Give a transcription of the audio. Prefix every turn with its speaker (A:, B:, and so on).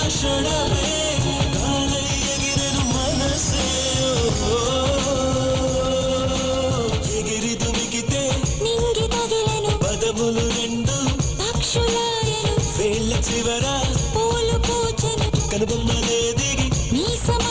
A: క్షణమే గాలై ఎగిరెను మనసే ఎగిరి దుమికితే
B: నింగి తగిలెను
A: పదములు రెండు
B: పక్షులాయను
A: వేళ్ళ చివర
B: పూలు పూచెను
A: కనుబొమ్మలే దిగి
B: నీ సమ